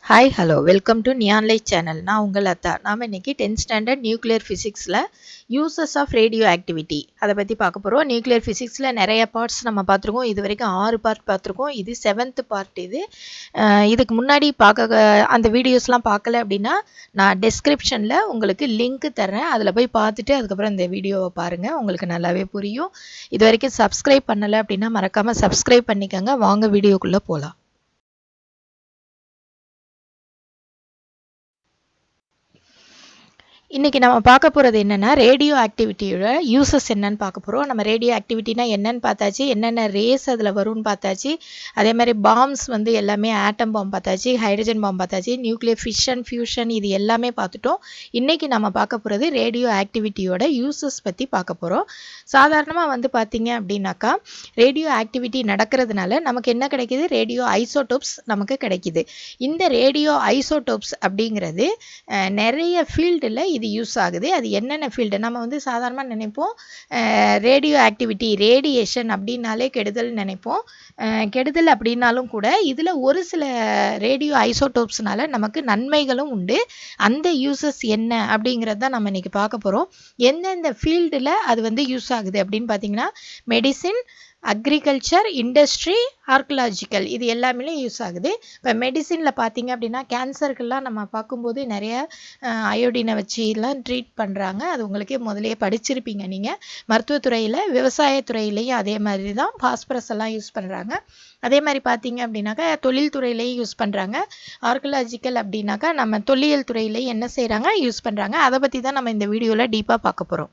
Hi, hello, welcome to Neon Light channel. நான் உங்கள் அத்தா. நாம இன்னைக்கு 10th standard nuclear physicsல uses of radioactivity அதை பத்தி பார்க்க போறோம். nuclear physicsல நிறைய parts நம்ம பார்த்திருக்கோம். இது வரைக்கும் 6 part பார்த்திருக்கோம். இது 7th part இது. இதுக்கு முன்னாடி அந்த வீடியோஸ்லாம் பார்க்கல அப்படின்னா நான் descriptionல உங்களுக்கு லிங்க் தரேன். அதுல போய் பார்த்துட்டு அதுக்கப்புறம் இந்த வீடியோவை பாருங்க. உங்களுக்கு நல்லாவே புரியும். இது வரைக்கும் subscribe பண்ணல அப்படின்னா மறக்காம subscribe பண்ணிக்கங்க. வாங்க வீடியோக்குள்ள போலாம். இன்னைக்கு நம்ம பார்க்க போகிறது என்னென்னா ரேடியோ ஆக்டிவிட்டியோட யூசஸ் என்னன்னு பார்க்க போகிறோம். நம்ம ரேடியோ ஆக்டிவிட்டினா என்னன்னு பார்த்தாச்சு, என்னென்ன ரேஸ் அதில் வரும்னு பார்த்தாச்சு, அதே மாதிரி பாம்ஸ் எல்லாமே ஆட்டம் பாம் பார்த்தாச்சு, ஹைட்ரஜன் பாம் பார்த்தாச்சு, நியூக்ளியர் ஃபிஷன் ஃபியூஷன் இது எல்லாமே பார்த்துட்டோம். இன்றைக்கி நம்ம பார்க்க போகிறது ரேடியோ ஆக்டிவிட்டியோட யூசஸ் பற்றி பார்க்க போகிறோம். சாதாரணமாக பார்த்தீங்க அப்படின்னாக்கா ரேடியோ ஆக்டிவிட்டி நடக்கிறதுனால நமக்கு என்ன கிடைக்கிது, ரேடியோ ஐசோடோப்ஸ் நமக்கு கிடைக்கிது. இந்த ரேடியோ ஐசோடோப்ஸ் அப்படிங்கிறது நிறைய ஃபீல்டில் இது யூஸ் ஆகுது. அது என்னென்ன ஃபீல்டு நம்ம சாதாரணமாக நினைப்போம் ரேடியோ ஆக்டிவிட்டி ரேடியேஷன் அப்படின்னாலே கெடுதல் நினைப்போம். கெடுதல் அப்படின்னாலும் கூட இதில் ஒரு சில ரேடியோ ஐசோடோப்ஸ்னால நமக்கு நன்மைகளும் உண்டு. அந்த யூசஸ் என்ன அப்படிங்கிறது தான் நம்ம இன்னைக்கு பார்க்க போகிறோம். எந்தெந்த ஃபீல்டில் அது யூஸ் ஆகுது அப்படின்னு பார்த்தீங்கன்னா மெடிசின், அக்ரிகல்ச்சர், இண்டஸ்ட்ரி, ஆர்கியலாஜிக்கல் இது எல்லாமே யூஸ் ஆகுது. இப்போ மெடிசினில் பார்த்தீங்க அப்படின்னா கேன்சருக்கெல்லாம் நம்ம பார்க்கும்போது நிறைய அயோடினை வச்சுலாம் ட்ரீட் பண்ணுறாங்க. அது உங்களுக்கே முதலையே படிச்சிருப்பீங்க நீங்கள். மருத்துவத்துறையில் விவசாயத்துறையிலையும் அதே மாதிரி தான் பாஸ்பரஸ் எல்லாம் யூஸ் பண்ணுறாங்க. அதே மாதிரி பார்த்தீங்க அப்படின்னாக்கா தொழில்துறையிலையும் யூஸ் பண்ணுறாங்க. ஆர்கியலாஜிக்கல் அப்படின்னாக்கா நம்ம தொல்லியல் துறையிலையும் என்ன செய்கிறாங்க யூஸ் பண்ணுறாங்க. அதை பற்றி தான் நம்ம இந்த வீடியோவில் டீப்பாக பார்க்க போகிறோம்.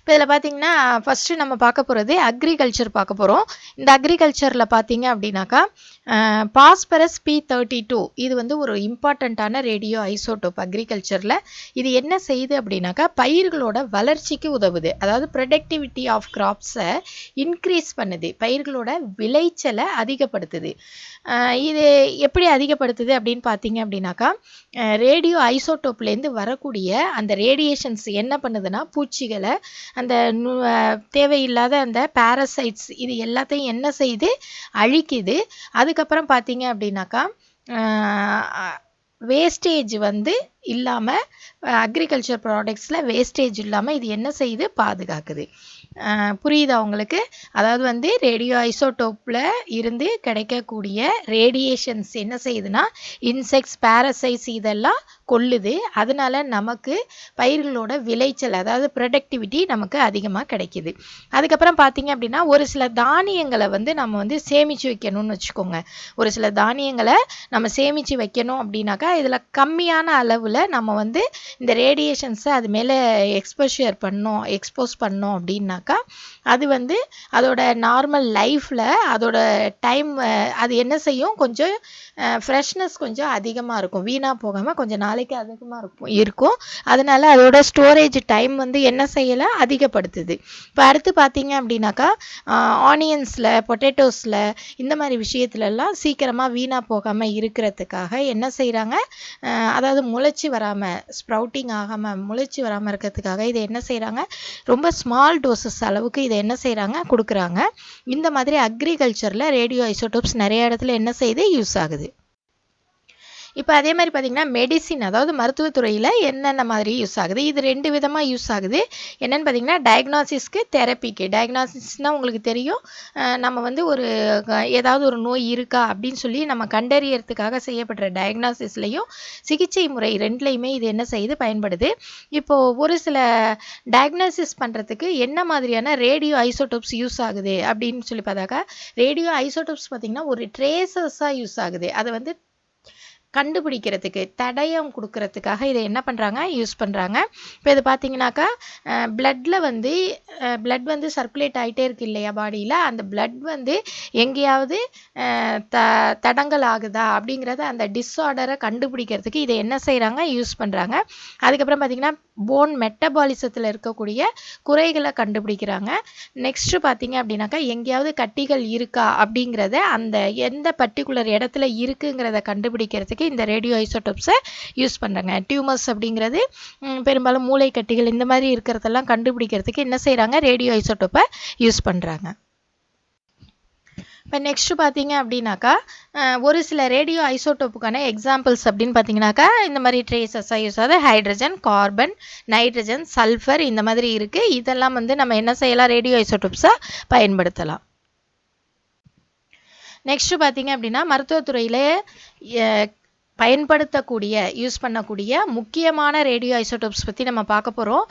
இப்போ இதில் பார்த்தீங்கன்னா ஃபஸ்ட்டு நம்ம பார்க்க போகிறது அக்ரிகல்ச்சர் பார்க்க போகிறோம். இந்த அக்ரிகல்ச்சரில் பார்த்தீங்க அப்படின்னாக்கா பாஸ்பரஸ் P32 இது ஒரு இம்பார்ட்டண்ட்டான ரேடியோ ஐசோடோப் அக்ரிகல்ச்சரில். இது என்ன செய்யுது அப்படின்னாக்கா பயிர்களோட வளர்ச்சிக்கு உதவுது. அதாவது ப்ரொடக்டிவிட்டி ஆஃப் கிராப்ஸை இன்க்ரீஸ் பண்ணுது, பயிர்களோட விளைச்சலை அதிகப்படுத்துது. இது எப்படி அதிகப்படுத்துது அப்படின்னு பார்த்தீங்க அப்படின்னாக்கா ரேடியோ ஐசோடோப்லேருந்து வரக்கூடிய அந்த ரேடியேஷன்ஸ் என்ன பண்ணுதுன்னா பூச்சிகளை, அந்த தேவையில்லாத அந்த பாரசைட்ஸ் இது எல்லாத்தையும் என்ன செய்யுது, அழிக்குது. அதுக்கப்புறம் பார்த்தீங்க அப்படின்னாக்கா வேஸ்டேஜ் இல்லாமல் அக்ரிகல்ச்சர் ப்ராடக்ட்ஸில் வேஸ்டேஜ் இல்லாமல் இது என்ன செய்யுது, பாதுகாக்குது. புரியுதா உங்களுக்கு? அதாவது ரேடியோ ஐசோடோப்பில் இருந்து கிடைக்கக்கூடிய ரேடியேஷன்ஸ் என்ன செய்யுதுன்னா இன்செக்ட்ஸ், பாரசைட்ஸ் இதெல்லாம் கொல்லுது. அதனால நமக்கு பயிர்களோட விளைச்சல் அதாவது ப்ரொடக்டிவிட்டி நமக்கு அதிகமாக கிடைக்கிது. அதுக்கப்புறம் பார்த்தீங்க அப்படின்னா ஒரு சில தானியங்களை நம்ம சேமித்து வைக்கணும்னு வச்சுக்கோங்க. ஒரு சில தானியங்களை நம்ம சேமித்து வைக்கணும் அப்படின்னாக்கா இதில் கம்மியான அளவில் நம்ம இந்த ரேடியேஷன்ஸை அது மேலே எக்ஸ்போஸ் பண்ணோம் அப்படின்னாக்கா அது அதோட நார்மல் லைஃப்பில் அதோட டைம் அது என்ன செய்யும், கொஞ்சம் ஃப்ரெஷ்னஸ் கொஞ்சம் அதிகமாக இருக்கும், வீணாக போகாமல் கொஞ்சம் நாளைக்கு அதிகமாக இருக்கும். அதனால அதோட ஸ்டோரேஜ் டைம் என்ன செய்யலை, அதிகப்படுத்துது. இப்போ அடுத்து பார்த்தீங்க அப்படின்னாக்கா ஆனியன்ஸில், பொட்டேட்டோஸில் இந்த மாதிரி விஷயத்துலலாம் சீக்கிரமாக வீணாக போகாமல் இருக்கிறதுக்காக என்ன செய்கிறாங்க, அதாவது முளைச்சி வராமல் ஸ்ப்ரவுட்டிங் ஆகாமல் முளைச்சி வராமல் இருக்கிறதுக்காக இதை என்ன செய்கிறாங்க, ரொம்ப ஸ்மால் டோசஸ் அளவுக்கு இதை என்ன செய்கிறாங்க, கொடுக்குறாங்க. இந்த மாதிரி அக்ரிகல்ச்சரில் ரேடியோ ஐசோடோப்ஸ் நிறைய இடத்துல என்ன செய்யுது, யூஸ் ஆகுது. இப்போ அதே மாதிரி பார்த்தீங்கன்னா மெடிசின் அதாவது மருத்துவத்துறையில் என்னென்ன மாதிரி யூஸ் ஆகுது, இது 2 விதமாக யூஸ் ஆகுது. என்னென்னு பார்த்தீங்கன்னா டயக்னாசிஸ்க்கு, தெரப்பிக்கு. டயக்னாசிஸ்னால் உங்களுக்கு தெரியும், நம்ம ஒரு ஏதாவது ஒரு நோய் இருக்கா அப்படின்னு சொல்லி நம்ம கண்டறியறதுக்காக செய்யப்படுற டயக்னாசிஸ்லையும் சிகிச்சை முறை 2லையுமே இது என்ன செய்யுது, பயன்படுது. இப்போது ஒரு சில டயக்னாசிஸ் பண்ணுறதுக்கு என்ன மாதிரியான ரேடியோ ஐசோடோப்ஸ் யூஸ் ஆகுது அப்படின்னு சொல்லி பார்த்தாக்கா ரேடியோ ஐசோடோப்ஸ் பார்த்திங்கன்னா ஒரு ட்ரேசஸாக யூஸ் ஆகுது. அதை கண்டுபிடிக்கிறதுக்கு, தடயம் கொடுக்கறதுக்காக இதை என்ன பண்ணுறாங்க, யூஸ் பண்ணுறாங்க. இப்போ இது பார்த்தீங்கன்னாக்கா பிளட்டில் பிளட் சர்க்குலேட் ஆகிட்டே இருக்கு இல்லையா பாடியில், அந்த பிளட் எங்கேயாவது தடங்கல் ஆகுதா அப்படிங்கிறத அந்த டிஸார்டரை கண்டுபிடிக்கிறதுக்கு இதை என்ன செய்கிறாங்க, யூஸ் பண்ணுறாங்க. அதுக்கப்புறம் பார்த்தீங்கன்னா போன் மெட்டபாலிசத்தில் இருக்கக்கூடிய குறைகளை கண்டுபிடிக்கிறாங்க. நெக்ஸ்ட்டு பார்த்தீங்க அப்படின்னாக்கா எங்கேயாவது கட்டிகள் இருக்கா அப்படிங்கிறத அந்த எந்த பர்டிகுலர் இடத்துல இருக்குங்கிறத கண்டுபிடிக்கிறதுக்கு இந்த ரேடியோ ஐசோடோப்ஸை யூஸ் பண்ணுறாங்க. டியூமர்ஸ் அப்படிங்கிறது பெரும்பாலும் மூளை கட்டிகள் இந்த மாதிரி இருக்கிறதெல்லாம் கண்டுபிடிக்கிறதுக்கு என்ன செய்கிறாங்க, ரேடியோ ஐசோடோப்பை யூஸ் பண்ணுறாங்க. இப்போ நெக்ஸ்ட் பார்த்தீங்க அப்படின்னாக்கா ஒரு சில ரேடியோ ஐசோடோப்புக்கான எக்ஸாம்பிள்ஸ் அப்படின்னு பார்த்தீங்கன்னாக்கா இந்த மாதிரி ட்ரேசஸாக யூஸ் ஆகுது ஹைட்ரஜன், கார்பன், நைட்ரஜன், சல்ஃபர் இந்த மாதிரி இருக்குது. இதெல்லாம் வந்து நம்ம என்ன செய்யலாம், ரேடியோ ஐசோடோப்ஸாக பயன்படுத்தலாம். நெக்ஸ்ட் பார்த்தீங்க அப்படின்னா மருத்துவத்துறையில் பயன்படுத்தக்கூடிய யூஸ் பண்ணக்கூடிய முக்கியமான ரேடியோ ஐசோடோப்ஸ் பற்றி நம்ம பார்க்க போகிறோம்.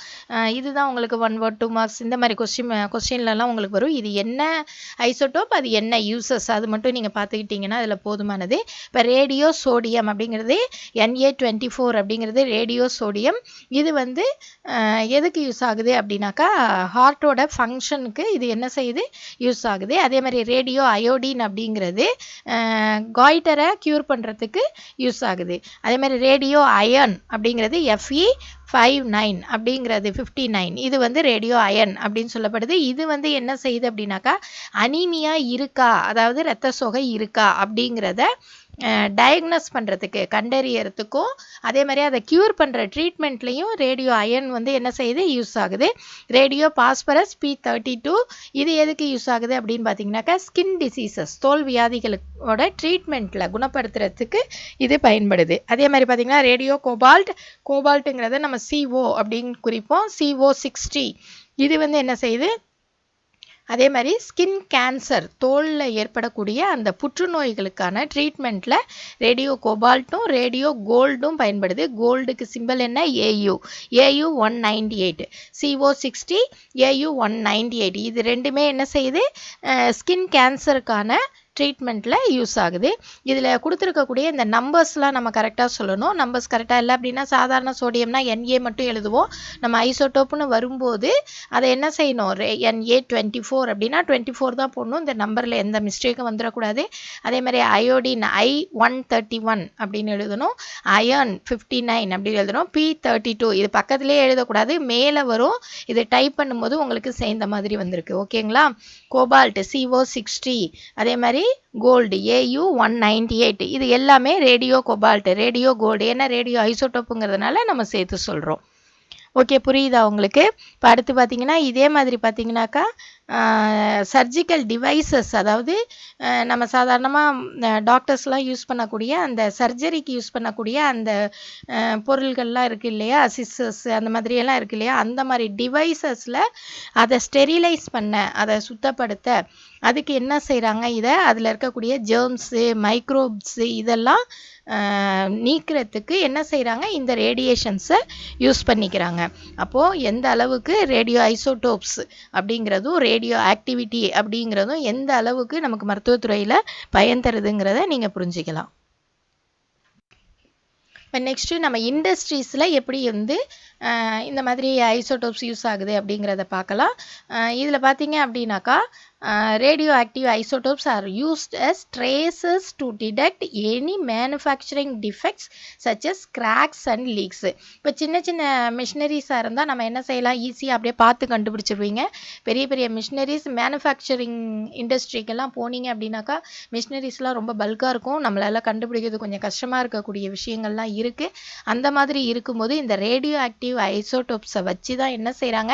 இதுதான் உங்களுக்கு 1 word 2 marks இந்த மாதிரி கொஸ்டின்லலாம் உங்களுக்கு வரும். இது என்ன ஐசோடோப், அது என்ன யூசஸ், அது மட்டும் நீங்கள் பார்த்துக்கிட்டிங்கன்னா அதில் போதுமானது. இப்போ ரேடியோ சோடியம் அப்படிங்கிறது Na24 அப்படிங்கிறது ரேடியோ சோடியம். இது வந்து எதுக்கு யூஸ் ஆகுது அப்படின்னாக்கா ஹார்ட்டோட ஃபங்க்ஷனுக்கு இது என்ன செய்யுது, யூஸ் ஆகுது. அதே மாதிரி ரேடியோ அயோடின் அப்படிங்கிறது காய்டரை க்யூர் பண்ணுறதுக்கு யூஸ் ஆகுது. அதே மாதிரி ரேடியோ அயன் அப்படிங்கிறது Fe59 அப்படிங்கிறது 59 இது வந்து ரேடியோ அயன் அப்படின்னு சொல்லப்படுது. இது வந்து என்ன செய்யுது அப்படின்னாக்கா அனீமியா இருக்கா, அதாவது இரத்த சோகை இருக்கா அப்படிங்கிறத டயக்னோஸ் பண்ணுறதுக்கு கண்டறியறதுக்கும் அதே மாதிரி அதை க்யூர் பண்ணுற ட்ரீட்மெண்ட்லேயும் ரேடியோ அயன் வந்து என்ன செய்யுது, யூஸ் ஆகுது. ரேடியோ பாஸ்பரஸ் P32 இது எதுக்கு யூஸ் ஆகுது அப்படின்னு பார்த்தீங்கன்னாக்கா ஸ்கின் டிசீசஸ் தோல் வியாதிகளோட ட்ரீட்மெண்ட்டில் குணப்படுத்துறதுக்கு இது பயன்படுது. அதே மாதிரி பார்த்தீங்கன்னா ரேடியோ கோபால்ட்டுங்கிறத நம்ம CO அப்படின்னு குறிப்போம். CO60 இது வந்து என்ன செய்யுது, அதே மாதிரி ஸ்கின் கேன்சர் தோலில் ஏற்படக்கூடிய அந்த புற்றுநோய்களுக்கான ட்ரீட்மெண்ட்டில் ரேடியோ கோபால்ட்டும் ரேடியோ கோல்டும் பயன்படுது. கோல்டுக்கு சிம்பிள் என்ன, AU 198, CO60 AU 198 இது ரெண்டுமே என்ன செய்யுது, ஸ்கின் கேன்சருக்கான ட்ரீட்மெண்ட்டில் யூஸ் ஆகுது. இதில் கொடுத்துருக்கக்கூடிய இந்த நம்பர்ஸ்லாம் நம்ம கரெக்டாக சொல்லணும். நம்பர்ஸ் கரெக்டாக இல்லை அப்படின்னா சாதாரண சோடியம்னா Na மட்டும் எழுதுவோம். நம்ம ஐசோடோப்புன்னு வரும்போது அதை என்ன செய்யணும், Na24 அப்படின்னா 24 தான் போடணும். இந்த நம்பரில் எந்த மிஸ்டேக்கும் வந்துடக்கூடாது. அதே மாதிரி அயோடின் I131 அப்படின்னு எழுதணும். அயன் 59 அப்படின்னு எழுதணும். P32 இது பக்கத்துலேயே எழுதக்கூடாது, மேலே வரும். இது டைப் பண்ணும்போது உங்களுக்கு சேர்ந்த மாதிரி வந்திருக்கு. ஓகேங்களா. கோபால்ட் CO60 அதே மாதிரி கோல்டு AU 198 இது எல்லாமே ரேடியோ கோபால்ட் ரேடியோ கோல்டு, ஏன்னா ரேடியோ ஐசோடோப்புங்கிறதுனால நம்ம சேர்த்து சொல்கிறோம். ஓகே, புரியுதா உங்களுக்கு. இப்போ அடுத்து பார்த்தீங்கன்னா இதே மாதிரி பார்த்தீங்கன்னாக்கா சர்ஜிக்கல் டிவைசஸ், அதாவது நம்ம சாதாரணமாக டாக்டர்ஸ்லாம் யூஸ் பண்ணக்கூடிய அந்த சர்ஜரிக்கு யூஸ் பண்ணக்கூடிய அந்த பொருள்கள்லாம் இருக்குது இல்லையா, சிஸ்ஸஸ் அந்த மாதிரியெல்லாம் இருக்குது இல்லையா, அந்த மாதிரி டிவைசஸில் அதை ஸ்டெரிலைஸ் பண்ண, அதை சுத்தப்படுத்த அதுக்கு என்ன செய்கிறாங்க, இதை அதில் இருக்கக்கூடிய ஜெர்ம்ஸு மைக்ரோப்ஸு இதெல்லாம் நீக்கிறதுக்கு என்ன செய்கிறாங்க, இந்த ரேடியேஷன்ஸை யூஸ் பண்ணிக்கிறாங்க. அப்போது எந்த அளவுக்கு ரேடியோ ஐசோடோப்ஸ் அப்படிங்கிறதும் ரேடியோ ஆக்டிவிட்டி அப்படிங்கிறதும் எந்த அளவுக்கு நமக்கு மருத்துவத்துறையில் பயன் தருதுங்கிறத நீங்கள் புரிஞ்சிக்கலாம். இப்போ நெக்ஸ்ட்டு நம்ம இண்டஸ்ட்ரீஸில் எப்படி வந்து இந்த மாதிரி ஐசோடோப்ஸ் யூஸ் ஆகுது அப்படிங்கிறத பார்க்கலாம். இதில் பார்த்தீங்க அப்படின்னாக்கா radio active isotopes are used as traces to detect any manufacturing defects such as cracks and leaks. இப்போ சின்ன சின்ன மிஷினரிஸாக இருந்தால் நம்ம என்ன செய்யலாம், ஈஸியாக அப்படியே பார்த்து கண்டுபிடிச்சிருவீங்க. பெரிய பெரிய மிஷினரிஸ் மேனுஃபேக்சரிங் இண்டஸ்ட்ரிக்கெல்லாம் போனீங்க அப்படின்னாக்கா மிஷினரிஸ்லாம் ரொம்ப பல்காக இருக்கும், நம்மளால் கண்டுபிடிக்கிறது கொஞ்சம் கஷ்டமாக இருக்கக்கூடிய விஷயங்கள்லாம் இருக்குது. அந்த மாதிரி இருக்கும்போது இந்த ரேடியோ ஆக்டிவ் ஐசோடோப்ஸை வச்சு தான் என்ன செய்கிறாங்க,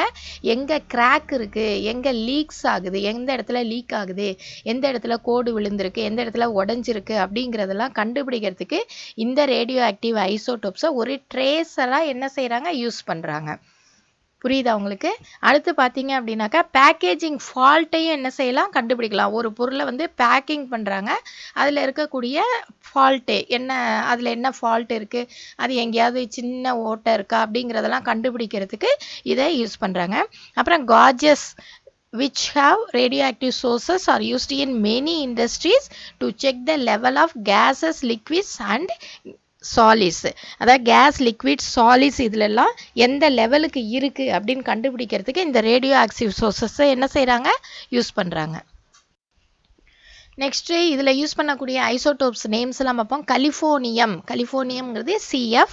எங்கே கிராக் இருக்குது, எங்கே லீக்ஸ் ஆகுது, எந்த இடத்துல லீக் ஆகுது, எந்த இடத்துல கோடு விழுந்திருக்கு, எந்த இடத்துல உடஞ்சிருக்கு அப்படிங்கிறதெல்லாம் கண்டுபிடிக்கிறதுக்கு இந்த ரேடியோ ஆக்டிவ் ஐசோடோப்ஸை ஒரு ட்ரேஸராக என்ன செய்கிறாங்க, யூஸ் பண்ணுறாங்க. புரியுதா உங்களுக்கு. அடுத்து பார்த்தீங்க அப்படின்னாக்கா பேக்கேஜிங் ஃபால்ட்டையும் என்ன செய்யலாம், கண்டுபிடிக்கலாம். ஒரு பொருளை வந்து பேக்கிங் பண்ணுறாங்க, அதில் இருக்கக்கூடிய ஃபால்ட்டு என்ன, அதில் என்ன ஃபால்ட் இருக்குது, அது எங்கேயாவது சின்ன ஓட்டை இருக்கா அப்படிங்கிறதெல்லாம் கண்டுபிடிக்கிறதுக்கு இதை யூஸ் பண்ணுறாங்க. அப்புறம் gauges which have radioactive sources are used in many industries to check the level of gases, liquids and சாலிஸ், அதாவது கேஸ், லிக்விட், சாலிஸ் இதிலெல்லாம் எந்த லெவலுக்கு இருக்குது அப்படின்னு கண்டுபிடிக்கிறதுக்கு இந்த ரேடியோ ஆக்டிவ் சோர்ஸஸை என்ன செய்கிறாங்க, யூஸ் பண்ணுறாங்க. நெக்ஸ்ட்டு இதில் யூஸ் பண்ணக்கூடிய ஐசோடோப்ஸ் நேம்ஸ் எல்லாம் பார்ப்போம். கலிஃபோர்னியம்ங்கிறது CF,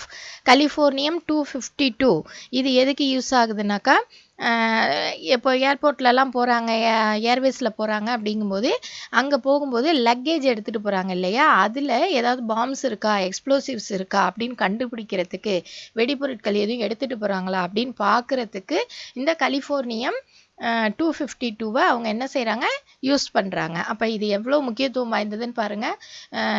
கலிஃபோர்னியம் 252 இது எதுக்கு யூஸ் ஆகுதுனாக்கா இப்போ ஏர்போர்ட்லலாம் போகிறாங்க, ஏர்வேஸில் போகிறாங்க அப்படிங்கும்போது அங்கே போகும்போது லக்கேஜ் எடுத்துகிட்டு போகிறாங்க இல்லையா, அதில் ஏதாவது பாம்ஸ் இருக்கா, எக்ஸ்ப்ளோசிவ்ஸ் இருக்கா அப்படின்னு கண்டுபிடிக்கிறதுக்கு, வெடிப்பொருட்கள் எதுவும் எடுத்துகிட்டு போகிறாங்களா அப்படின்னு பார்க்குறதுக்கு இந்த கலிஃபோர்னியம் 252 அவங்க என்ன செய்கிறாங்க, யூஸ் பண்ணுறாங்க. அப்போ இது எவ்வளோ முக்கியத்துவம் வாய்ந்ததுன்னு பாருங்கள்.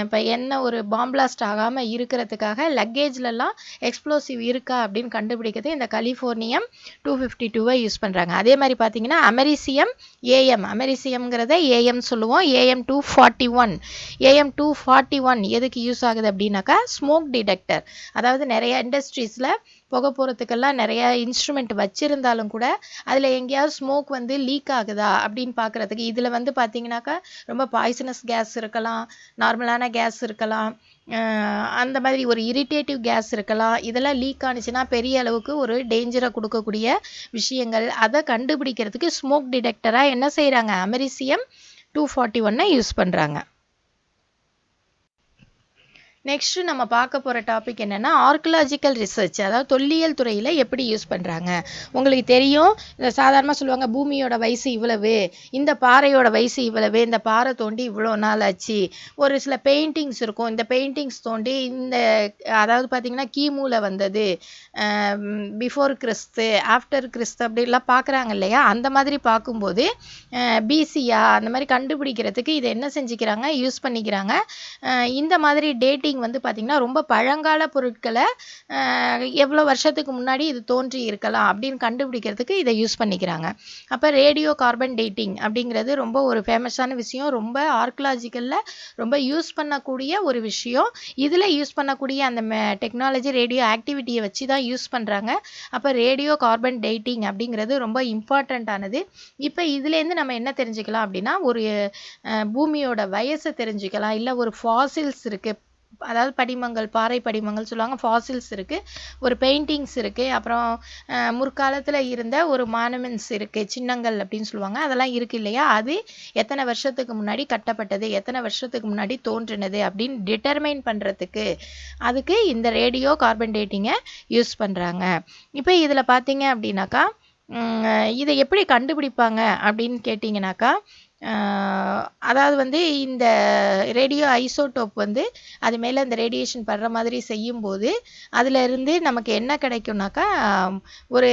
இப்போ என்ன ஒரு பாம் பிளாஸ்ட் ஆகாமல் இருக்கிறதுக்காக லக்கேஜ்லலாம் எக்ஸ்ப்ளோசிவ் இருக்கா அப்படின்னு கண்டுபிடிக்கிறது இந்த கலிஃபோர்னியம் 252 யூஸ் பண்ணுறாங்க. அதே மாதிரி பார்த்தீங்கன்னா அமெரிசியம் ஏஎம், அமெரிசியம்ங்கிறத ஏஎம் சொல்லுவோம். ஏஎம் 241 எதுக்கு யூஸ் ஆகுது அப்படின்னாக்கா ஸ்மோக் டிடெக்டர். அதாவது நிறைய இண்டஸ்ட்ரீஸில் புகை போகிறதுக்கெல்லாம் நிறைய இன்ஸ்ட்ருமெண்ட் வச்சுருந்தாலும் கூட அதில் எங்கேயாவது ஸ்மோக் வந்து லீக் ஆகுதா அப்படின்னு பார்க்குறதுக்கு, இதில் வந்து பார்த்தீங்கன்னாக்கா ரொம்ப பாய்சனஸ் கேஸ் இருக்கலாம், நார்மலான கேஸ் இருக்கலாம், அந்த மாதிரி ஒரு இரிட்டேட்டிவ் கேஸ் இருக்கலாம். இதெல்லாம் லீக் ஆனிச்சுன்னா பெரிய அளவுக்கு ஒரு டேஞ்சரை கொடுக்கக்கூடிய விஷயங்கள். அதை கண்டுபிடிக்கிறதுக்கு ஸ்மோக் டிடெக்டராக என்ன செய்கிறாங்க, அமெரிசியம் 241 யூஸ் பண்ணுறாங்க. நெக்ஸ்ட் நம்ம பார்க்க போகிற டாபிக் என்னென்னா ஆர்கியலாஜிக்கல் ரிசர்ச், அதாவது தொல்லியல் துறையில் எப்படி யூஸ் பண்ணுறாங்க. உங்களுக்கு தெரியும், சாதாரணமாக சொல்லுவாங்க பூமியோட வயசு இவ்வளவு, இந்த பாறையோட வயசு இவ்வளவு, இந்த பாறை தோண்டி இவ்வளோ நாள் ஆச்சு. ஒரு சில பெயிண்டிங்ஸ் இருக்கும், இந்த பெயிண்டிங்ஸ் தோண்டி இந்த அதாவது பார்த்திங்கன்னா கிமுல வந்தது, பிஃபோர் கிறிஸ்து, ஆஃப்டர் கிறிஸ்து அப்படிலாம் பார்க்குறாங்க இல்லையா. அந்த மாதிரி பார்க்கும்போது பிசியா அந்த மாதிரி கண்டுபிடிக்கிறதுக்கு இதை என்ன செஞ்சுக்கிறாங்க, யூஸ் பண்ணிக்கிறாங்க. இந்த மாதிரி டேட்டிங் வந்து பார்த்திங்கன்னா ரொம்ப பழங்கால பொருட்களை எவ்வளோ வருஷத்துக்கு முன்னாடி இது தோன்றி இருக்கலாம் அப்படின்னு கண்டுபிடிக்கிறதுக்கு இதை யூஸ் பண்ணிக்கிறாங்க. அப்போ ரேடியோ கார்பன் டேட்டிங் அப்படிங்கிறது ரொம்ப ஒரு ஃபேமஸான விஷயம், ரொம்ப ஆர்கியலாஜிக்கலில் ரொம்ப யூஸ் பண்ணக்கூடிய ஒரு விஷயம். இதில் யூஸ் பண்ணக்கூடிய அந்த டெக்னாலஜி ரேடியோ ஆக்டிவிட்டியை வச்சு தான் யூஸ் பண்ணுறாங்க. அப்போ ரேடியோ கார்பன் டேட்டிங் அப்படிங்கிறது ரொம்ப இம்பார்ட்டண்ட்டானது. இப்போ இதுலேருந்து நம்ம என்ன தெரிஞ்சுக்கலாம் அப்படின்னா, ஒரு பூமியோட வயசை தெரிஞ்சுக்கலாம். இல்லை ஒரு ஃபாசில்ஸ் இருக்குது, அதாவது படிமங்கள், பாறை படிமங்கள் சொல்லுவாங்க, ஃபாசில்ஸ் இருக்குது, ஒரு பெயிண்டிங்ஸ் இருக்குது, அப்புறம் முற்காலத்தில் இருந்த ஒரு மானுமெண்ட்ஸ் இருக்குது, சின்னங்கள் அப்படின்னு சொல்லுவாங்க, அதெல்லாம் இருக்குது இல்லையா. அது எத்தனை வருஷத்துக்கு முன்னாடி கட்டப்பட்டது, எத்தனை வருஷத்துக்கு முன்னாடி தோன்றினது அப்படின்னு டிட்டர்மைன் பண்ணுறதுக்கு அதுக்கு இந்த ரேடியோ கார்பன் டேட்டிங்கை யூஸ் பண்ணுறாங்க. இப்போ இதில் பார்த்தீங்க அப்படின்னாக்கா இதை எப்படி கண்டுபிடிப்பாங்க அப்படின்னு கேட்டிங்கனாக்கா, அதாவது வந்து இந்த ரேடியோ ஐசோடோப் வந்து அது மேலே இந்த ரேடியேஷன் படுற மாதிரி செய்யும்போது அதில் இருந்து நமக்கு என்ன கிடைக்கும்னாக்கா ஒரு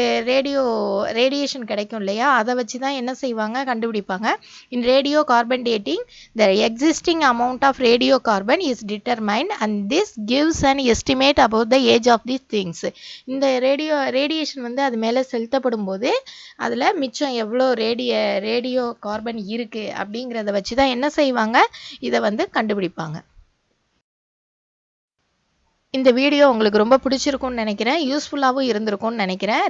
ரேடியேஷன் கிடைக்கும் இல்லையா. அதை வச்சு தான் என்ன செய்வாங்க, கண்டுபிடிப்பாங்க. In radio carbon dating the existing amount of radio carbon is determined and this gives an estimate about the age of these things. இந்த ரேடியேஷன் வந்து அது மேலே செலுத்தப்படும் போது அதில் மிச்சம் எவ்வளோ ரேடியோ கார்பன் இருக்குது அப்படிங்கிறத வச்சு தான் என்ன செய்வாங்க, இதை வந்து கண்டுபிடிப்பாங்க. இந்த வீடியோ உங்களுக்கு ரொம்ப பிடிச்சிருக்கும்னு நினைக்கிறேன், யூஸ்ஃபுல்லாகவும் இருந்திருக்கும்னு நினைக்கிறேன்.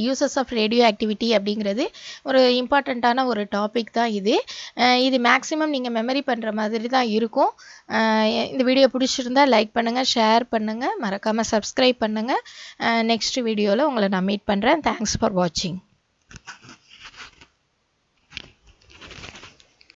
யூசஸ் ஆஃப் ரேடியோ ஆக்டிவிட்டி அப்படிங்கிறது ஒரு இம்பார்ட்டண்ட்டான ஒரு டாபிக் தான் இது. இது மேக்ஸிமம் நீங்கள் மெமரி பண்ணுற மாதிரி தான் இருக்கும். இந்த வீடியோ பிடிச்சிருந்தா லைக் பண்ணுங்கள், ஷேர் பண்ணுங்கள், மறக்காமல் சப்ஸ்கிரைப் பண்ணுங்கள். நெக்ஸ்ட் வீடியோவில் உங்களை நான் மீட் பண்ணுறேன். தேங்க்ஸ் ஃபார் வாட்சிங்.